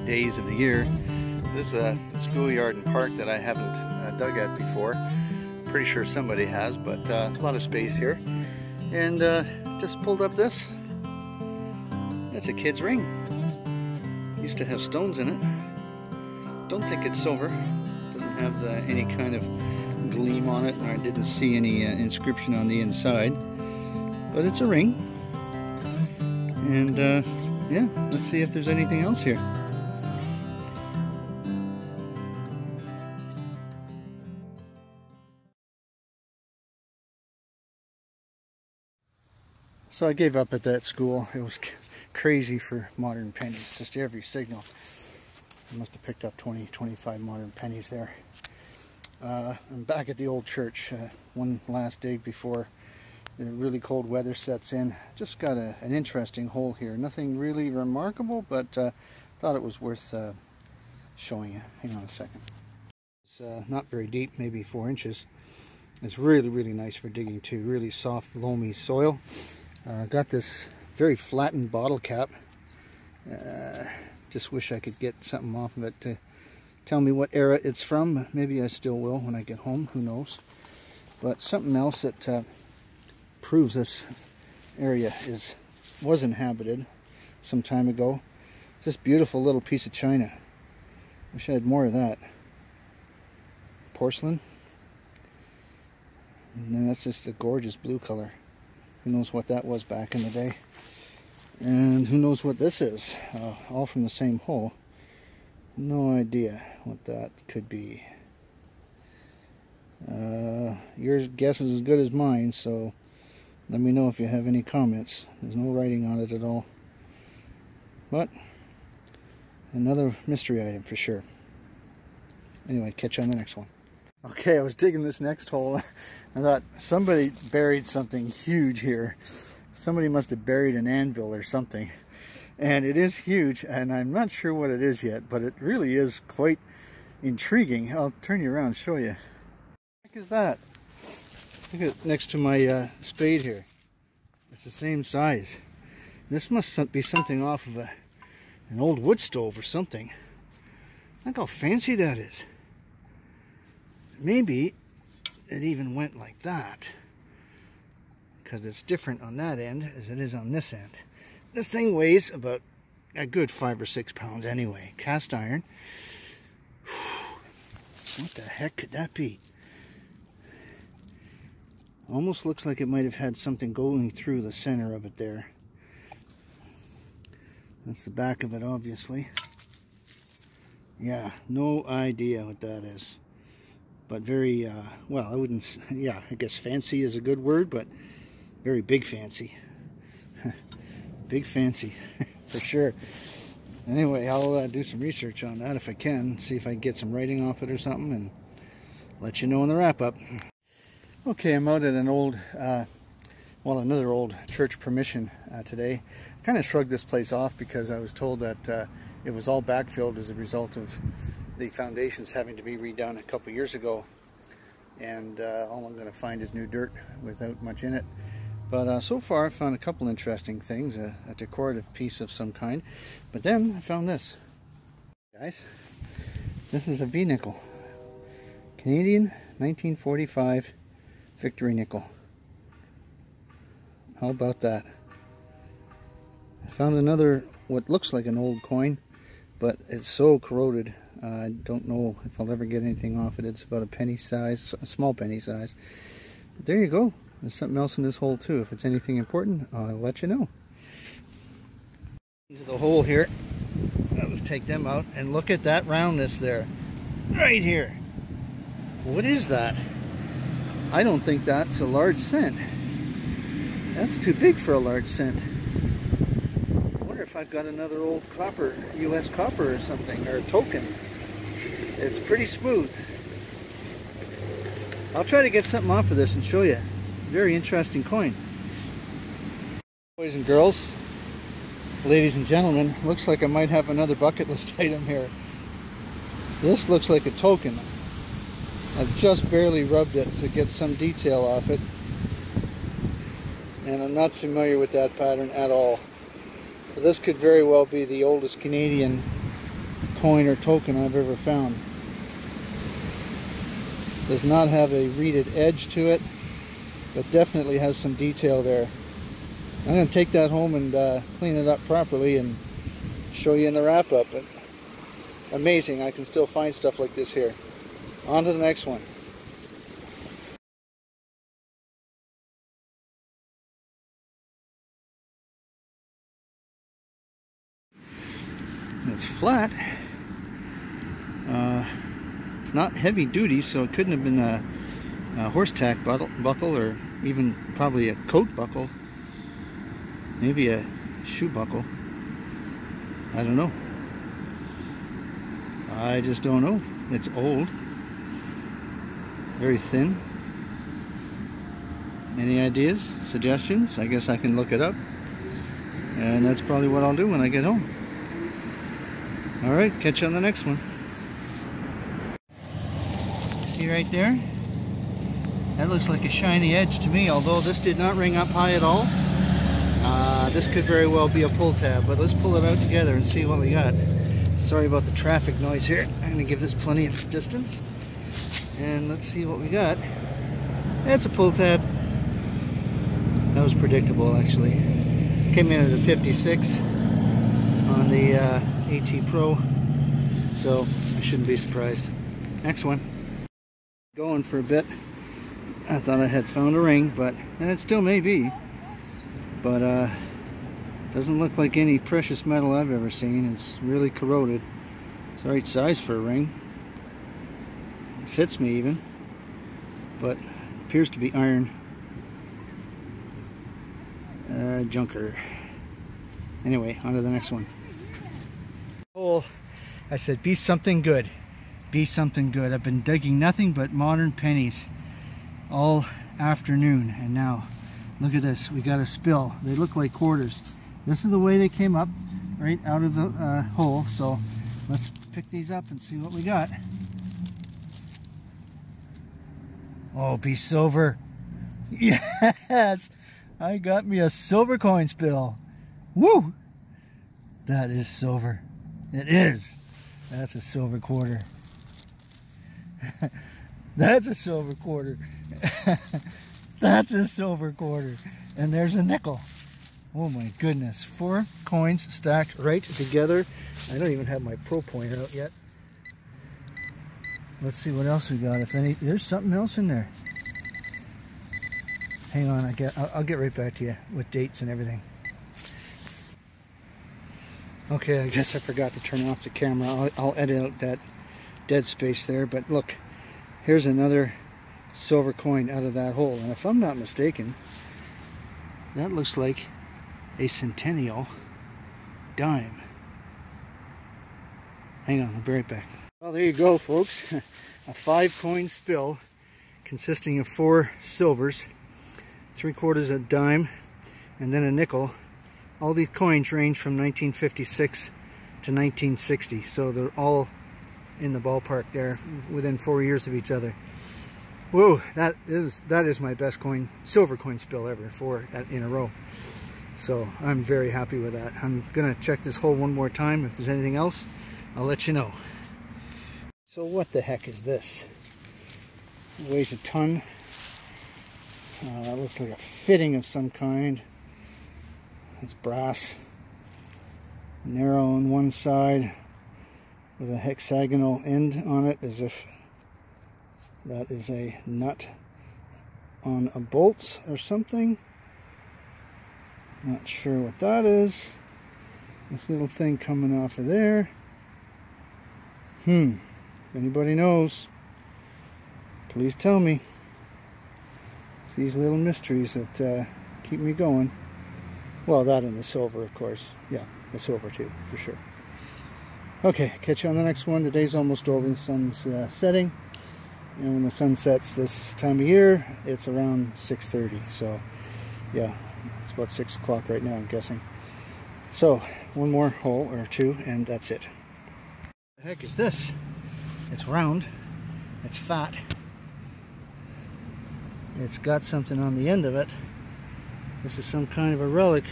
days of the year. This is a schoolyard and park that I haven't dug at before. Pretty sure somebody has, but a lot of space here. And just pulled up this. That's a kid's ring. Used to have stones in it. Don't think it's silver. Doesn't have any kind of gleam on it, and I didn't see any inscription on the inside. But it's a ring. And yeah, let's see if there's anything else here. So I gave up at that school. It was crazy for modern pennies, just every signal. I must have picked up 20, 25 modern pennies there. I'm back at the old church, one last day before the really cold weather sets in. Just got an interesting hole here. Nothing really remarkable, but thought it was worth showing you. Hang on a second. It's not very deep, maybe 4 inches. It's really, really nice for digging too. Really soft, loamy soil. Got this very flattened bottle cap. Just wish I could get something off of it to tell me what era it's from. Maybe I still will when I get home, who knows. But something else that proves this area was inhabited some time ago. This beautiful little piece of china. Wish I had more of that. Porcelain. And then that's just a gorgeous blue color. Who knows what that was back in the day. And who knows what this is. All from the same hole. No idea what that could be. Your guess is as good as mine, so let me know if you have any comments. There's no writing on it at all. But another mystery item for sure. Anyway, catch you on the next one. Okay, I was digging this next hole. I thought somebody buried something huge here. Somebody must have buried an anvil or something. And it is huge, and I'm not sure what it is yet, but it really is quite intriguing. I'll turn you around and show you. What the heck is that? Look at it next to my spade here. It's the same size. This must be something off of an old wood stove or something. Look how fancy that is. Maybe it even went like that, because it's different on that end as it is on this end. This thing weighs about a good 5 or 6 pounds anyway. Cast iron. What the heck could that be? Almost looks like it might have had something going through the center of it there. That's the back of it, obviously. Yeah, no idea what that is. But very, well, I wouldn't, yeah, I guess fancy is a good word, but very big fancy. Big fancy, for sure. Anyway, I'll do some research on that if I can, see if I can get some writing off it or something, and let you know in the wrap-up. Okay, I'm out at an old, well, another old church permission today. I kind of shrugged this place off because I was told that it was all backfilled as a result of the foundations having to be redone a couple years ago, and all I'm going to find is new dirt without much in it. But so far I found a couple interesting things, a decorative piece of some kind. But then I found this. Guys, this is a V nickel. Canadian 1945 Victory nickel. How about that? I found another, what looks like an old coin, but it's so corroded. I don't know if I'll ever get anything off it. It's about a penny size, a small penny size. But there you go. There's something else in this hole too. If it's anything important, I'll let you know. Into the hole here. Let's take them out and look at that roundness there. Right here. What is that? I don't think that's a large cent. That's too big for a large cent. I wonder if I've got another old copper, US copper or something, or a token. It's pretty smooth. I'll try to get something off of this and show you. Very interesting coin. Boys and girls, ladies and gentlemen, looks like I might have another bucket list item here. This looks like a token. I've just barely rubbed it to get some detail off it. And I'm not familiar with that pattern at all. But this could very well be the oldest Canadian coin or token I've ever found. Does not have a reeded edge to it, but definitely has some detail there. I'm going to take that home and clean it up properly and show you in the wrap-up. But amazing, I can still find stuff like this here. On to the next one. It's flat. It's not heavy duty, so it couldn't have been a horse tack buckle, or even probably a coat buckle. Maybe a shoe buckle. I don't know. I just don't know. It's old. Very thin. Any ideas? Suggestions? I guess I can look it up. And that's probably what I'll do when I get home. Alright, catch you on the next one. See right there? That looks like a shiny edge to me, although this did not ring up high at all. This could very well be a pull tab, but let's pull it out together and see what we got. Sorry about the traffic noise here. I'm going to give this plenty of distance. And let's see what we got. That's a pull tab. That was predictable, actually. Came in at a 56 on the AT Pro, so I shouldn't be surprised. Next one. Going for a bit. I thought I had found a ring, and it still may be, but doesn't look like any precious metal I've ever seen. It's really corroded. It's the right size for a ring. It fits me even, but appears to be iron. Junker. Anyway, on to the next one. Oh, I said be something good. Be something good. I've been digging nothing but modern pennies all afternoon, and now look at this. We got a spill. They look like quarters. This is the way they came up, right out of the hole. So let's pick these up and see what we got. Oh, be silver. Yes, I got me a silver coin spill. Woo! That is silver. It is. That's a silver quarter. That's a silver quarter. That's a silver quarter. And there's a nickel. Oh my goodness. 4 coins stacked right together. I don't even have my Pro Pointer out yet. Let's see what else we got. If any, there's something else in there. Hang on, I'll get right back to you with dates and everything. Okay, I guess I forgot to turn off the camera. I'll edit out that dead space there, but look, here's another silver coin out of that hole, and if I'm not mistaken, that looks like a centennial dime. Hang on, I'll be right back. Well, there you go, folks. A 5-coin spill consisting of 4 silvers, 3/4 a dime, and then a nickel. All these coins range from 1956 to 1960, so they're all in the ballpark there, within 4 years of each other. Whoa, that is my best silver coin spill ever, 4 in a row. So I'm very happy with that. I'm gonna check this hole one more time. If there's anything else, I'll let you know. So what the heck is this? It weighs a ton. Looks like a fitting of some kind. It's brass, narrow on one side with a hexagonal end on it, as if that is a nut on a bolt or something. Not sure what that is. This little thing coming off of there. If anybody knows, please tell me. It's these little mysteries that keep me going. Well, that and the silver, of course. Yeah, the silver too, for sure. Okay, catch you on the next one. The day's almost over. The sun's setting. And when the sun sets this time of year, it's around 6:30. So, yeah, it's about 6 o'clock right now, I'm guessing. So, one more hole or 2, and that's it. What the heck is this? It's round. It's fat. It's got something on the end of it. This is some kind of a relic.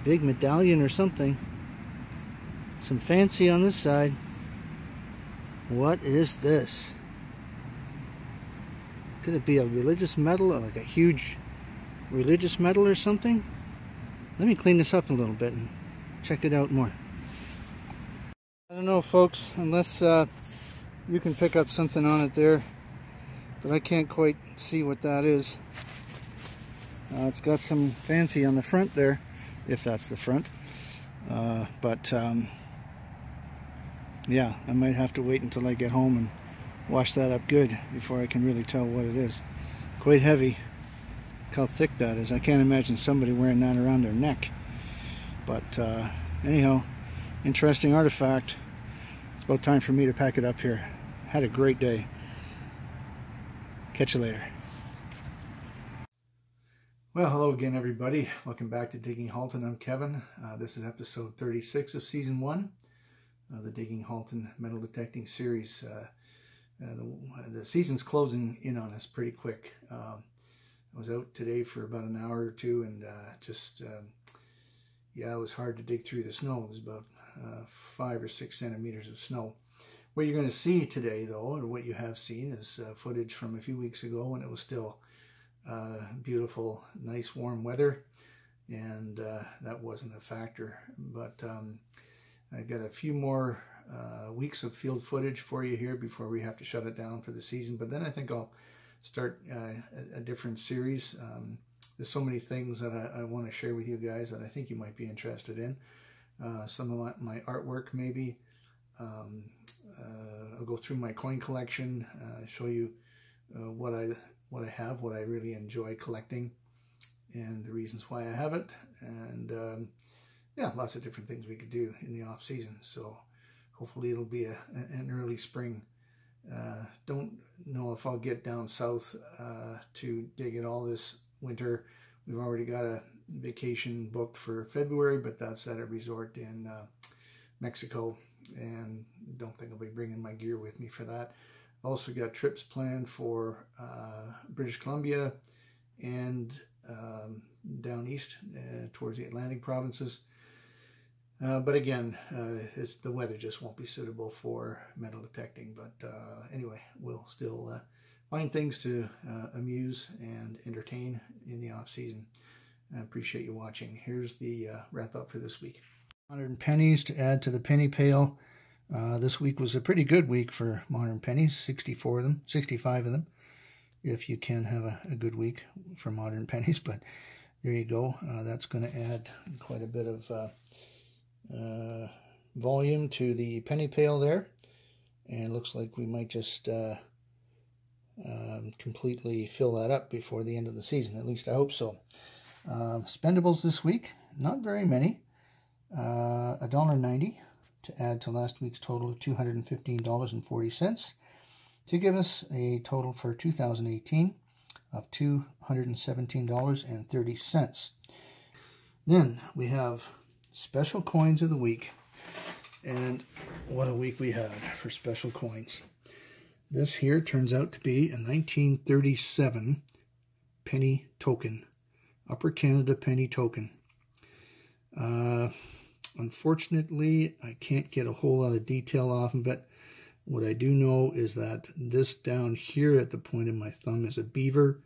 Big medallion or something. Some fancy on this side. What is this? Could it be a religious medal, or like a huge religious medal or something? Let me clean this up a little bit and check it out more. I don't know, folks, unless you can pick up something on it there, but I can't quite see what that is. It's got some fancy on the front there, if that's the front. Yeah, I might have to wait until I get home and wash that up good before I can really tell what it is. Quite heavy. Look how thick that is. I can't imagine somebody wearing that around their neck. But anyhow, interesting artifact. It's about time for me to pack it up here. Had a great day. Catch you later. Well, hello again, everybody. Welcome back to Digging Halton. I'm Kevin. This is episode 36 of season 1 of the Digging Halton metal detecting series. The season's closing in on us pretty quick. I was out today for about an hour or two, and yeah, it was hard to dig through the snow. It was about 5 or 6 centimeters of snow. What you're going to see today, though, or what you have seen, is footage from a few weeks ago when it was still beautiful, nice, warm weather, and that wasn't a factor. But I got a few more weeks of field footage for you here before we have to shut it down for the season. But then I think I'll start a different series. There's so many things that I want to share with you guys that I think you might be interested in. Some of my artwork, maybe. I'll go through my coin collection, show you what I have, what I really enjoy collecting, and the reasons why I have it, and yeah, lots of different things we could do in the off season. So hopefully it'll be an early spring. Don't know if I'll get down south to dig it all this winter. We've already got a vacation booked for February, but that's at a resort in Mexico, and don't think I'll be bringing my gear with me for that. I've also got trips planned for British Columbia and down east towards the Atlantic provinces. But again, the weather just won't be suitable for metal detecting. But anyway, we'll still find things to amuse and entertain in the off season. I appreciate you watching. Here's the wrap up for this week. 100 pennies to add to the penny pail. This week was a pretty good week for modern pennies. 65 of them, if you can have a good week for modern pennies. But there you go. That's going to add quite a bit of volume to the penny pail there, and it looks like we might just completely fill that up before the end of the season. At least I hope so. Spendables this week, not very many. $1.90 to add to last week's total of $215.40 to give us a total for 2018 of $217.30. Then we have special coins of the week, and what a week we had for special coins. This here turns out to be a 1937 penny token, Upper Canada penny token. Unfortunately, I can't get a whole lot of detail off of it. What I do know is that this down here at the point of my thumb is a beaver.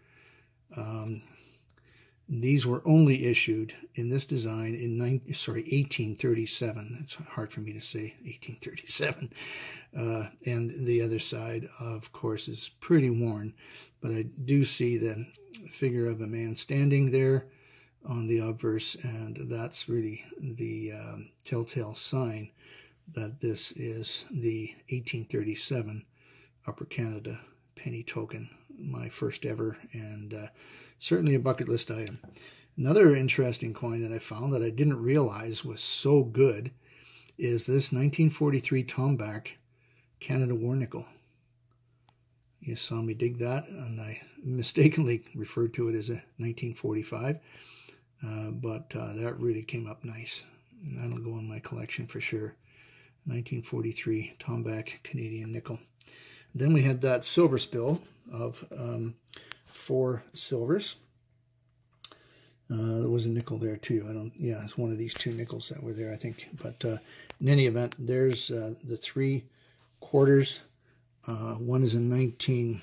These were only issued in this design in 1837. It's hard for me to say, 1837. And the other side, of course, is pretty worn. But I do see the figure of a man standing there on the obverse, and that's really the telltale sign that this is the 1837 Upper Canada penny token, my first ever, and certainly a bucket list item. Another interesting coin that I found that I didn't realize was so good is this 1943 Tomback Canada War nickel. You saw me dig that, and I mistakenly referred to it as a 1945, but that really came up nice. That'll go in my collection for sure. 1943 Tomback Canadian nickel. Then we had that silver spill of 4 silvers. There was a nickel there too. Yeah, it's one of these two nickels that were there, I think. But in any event, there's the 3 quarters. One is in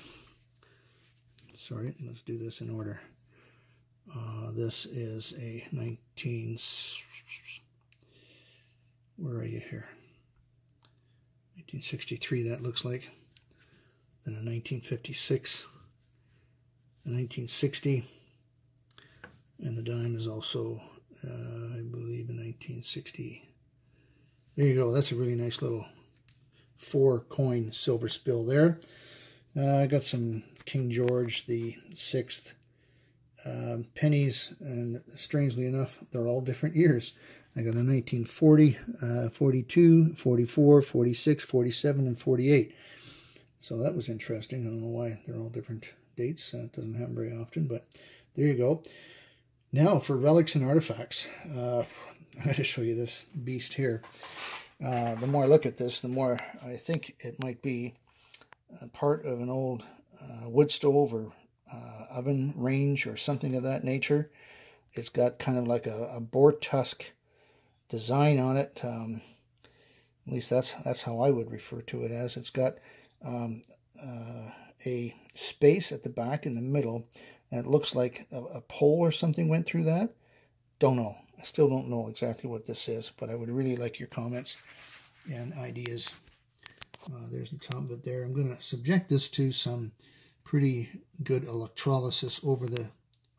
sorry, let's do this in order. This is a where are you here? 1963, that looks like. Then a 1956, a 1960, and the dime is also, I believe, a 1960. There you go. That's a really nice little 4-coin silver spill there. I got some King George the 6th pennies, and strangely enough, they're all different years. I got a 1940, 42, 44, 46, 47, and 48. So that was interesting. I don't know why they're all different dates. It doesn't happen very often, but there you go. Now for relics and artifacts. I'm going to show you this beast here. The more I look at this, the more I think it might be part of an old wood stove or oven range or something of that nature. It's got kind of like a boar tusk design on it. At least that's how I would refer to it as. It's got a space at the back in the middle, and it looks like a pole or something went through that. Don't know. I still don't know exactly what this is, but I would really like your comments and ideas. There's the top of it there. I'm going to subject this to some pretty good electrolysis over the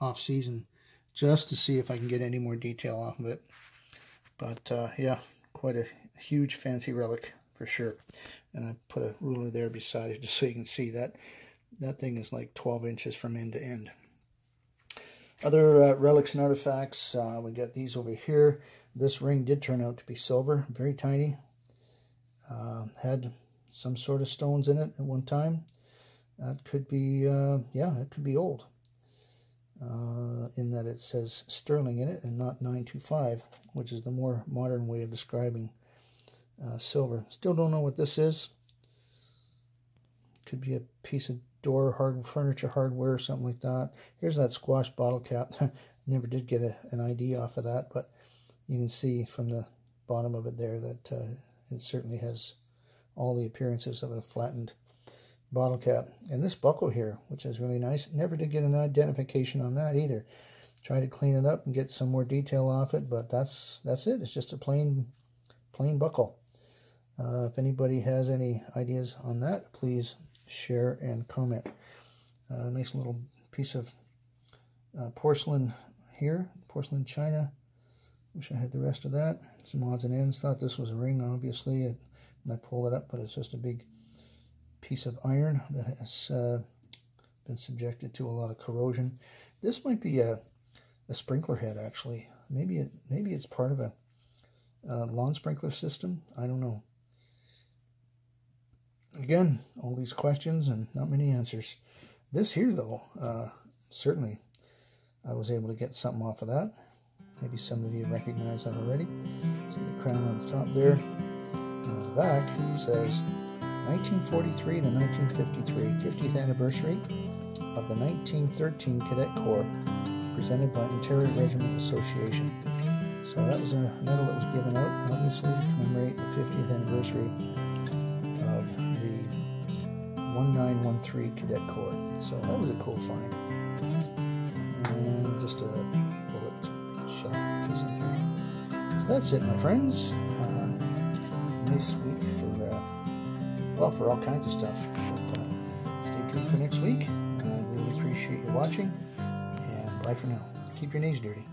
off-season just to see if I can get any more detail off of it. But yeah, quite a huge fancy relic for sure. And I put a ruler there beside it just so you can see that that thing is like 12 inches from end to end. Other relics and artifacts, we got these over here. This ring did turn out to be silver, very tiny. Had some sort of stones in it at one time. That could be, yeah, it could be old. In that it says sterling in it and not 925, which is the more modern way of describing silver. Still don't know what this is. Could be a piece of door furniture hardware or something like that. Here's that squash bottle cap. Never did get an ID off of that, but you can see from the bottom of it there that it certainly has all the appearances of a flattened bottle cap. And this buckle here, which is really nice, never did get an identification on that either. Tried to clean it up and get some more detail off it, but that's it. It's just a plain buckle. If anybody has any ideas on that, please share and comment. Nice little piece of porcelain here, porcelain china. Wish I had the rest of that. Some odds and ends. Thought this was a ring, obviously, and I pulled it up, but it's just a big piece of iron that has been subjected to a lot of corrosion. This might be a sprinkler head, actually. Maybe it's part of a lawn sprinkler system. I don't know. Again, all these questions and not many answers. This here, though, certainly I was able to get something off of that. Maybe some of you recognize that already. See the crown on the top there. And on the back, it says 1943 to 1953, 50th anniversary of the 1913 Cadet Corps, presented by Ontario Regiment Association. So that was a medal that was given out, obviously, to commemorate the 50th anniversary of the 1913 Cadet Corps. So that was a cool find. And just a bullet shot piece in here. So that's it, my friends. Nice week for all kinds of stuff. But, stay tuned for next week. I really appreciate you watching. And bye for now. Keep your knees dirty.